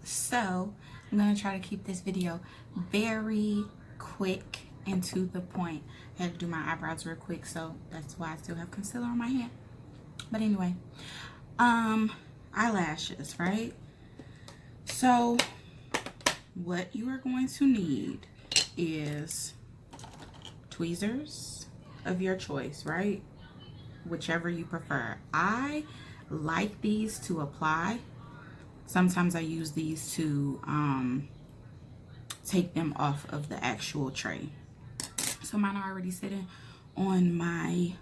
So I'm gonna try to keep this video very quick and to the point. I had to do my eyebrows real quick, so that's why I still have concealer on my hand. But anyway, eyelashes, right? So what you are going to need is tweezers of your choice, right? Whichever you prefer. I like these to apply. Sometimes I use these to take them off of the actual tray. So mine are already sitting on my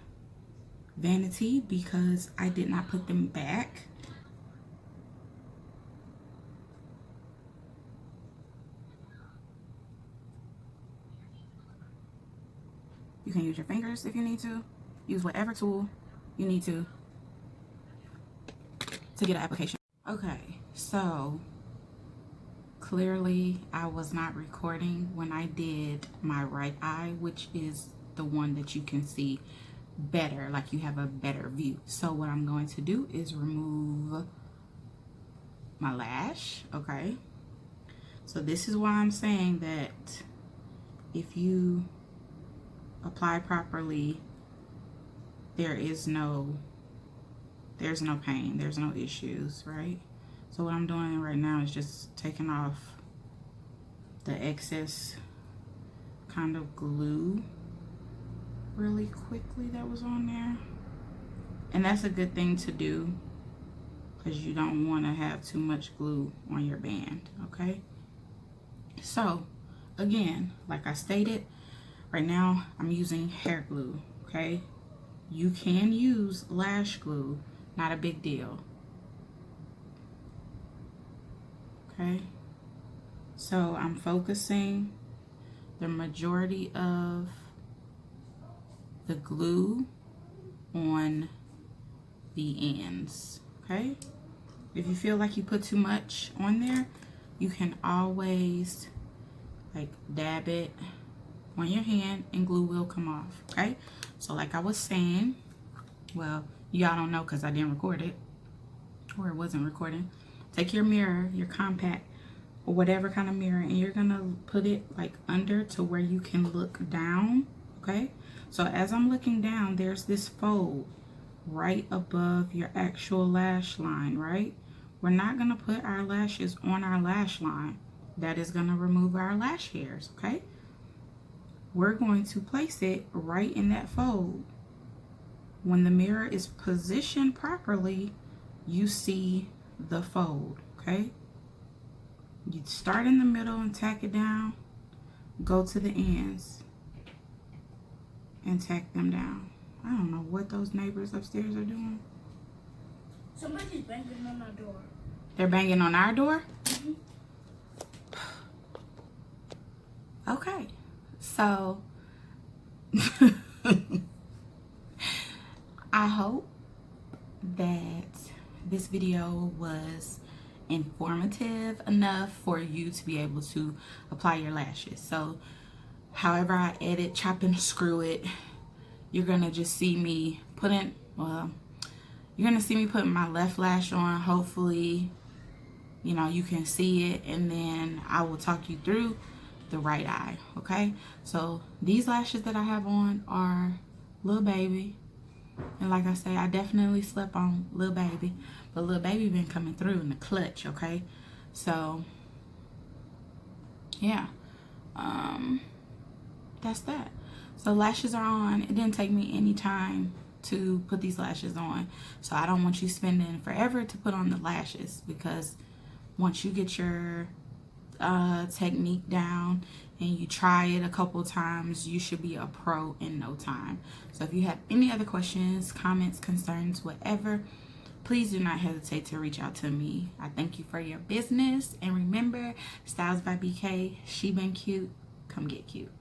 vanity because I did not put them back. You can use your fingers if you need to. Use whatever tool you need to get an application. Okay, so clearly I was not recording when I did my right eye, which is the one that you can see better, like you have a better view. So what I'm going to do is remove my lash, okay? So this is why I'm saying that if you apply properly, there's no pain, there's no issues, right? So what I'm doing right now is just taking off the excess kind of glue really quickly that was on there. And that's a good thing to do because you don't want to have too much glue on your band, okay? So again, like I stated, right now I'm using hair glue, okay? You can use lash glue, not a big deal. Okay, so I'm focusing the majority of the glue on the ends, okay? If you feel like you put too much on there, you can always like dab it on your hand and glue will come off, okay? So like I was saying, well, y'all don't know because I didn't record it or it wasn't recording. Take your mirror, your compact, or whatever kind of mirror, and you're gonna put it like under to where you can look down, okay? So as I'm looking down, there's this fold right above your actual lash line, right? We're not gonna put our lashes on our lash line. That is gonna remove our lash hairs, okay? We're going to place it right in that fold. When the mirror is positioned properly, you see the fold, okay? You start in the middle and tack it down, go to the ends and tack them down. I don't know what those neighbors upstairs are doing. Somebody's banging on our door. They're banging on our door? Mm-hmm. Okay, so I hope that this video was informative enough for you to be able to apply your lashes. So however I edit, chop and screw it, you're gonna just see me putting, well, you're gonna see me putting my left lash on. Hopefully, you know, you can see it, and then I will talk you through the right eye, okay? So these lashes that I have on are Lil Baby. And like I say, I definitely slept on Lil Baby, but Lil Baby been coming through in the clutch, okay? So yeah, that's that. So lashes are on. It didn't take me any time to put these lashes on, so I don't want you spending forever to put on the lashes, because once you get your technique down and you try it a couple times, you should be a pro in no time. So if you have any other questions, comments, concerns, whatever, please do not hesitate to reach out to me. I thank you for your business, and remember, Styles by BK, she been cute, come get cute.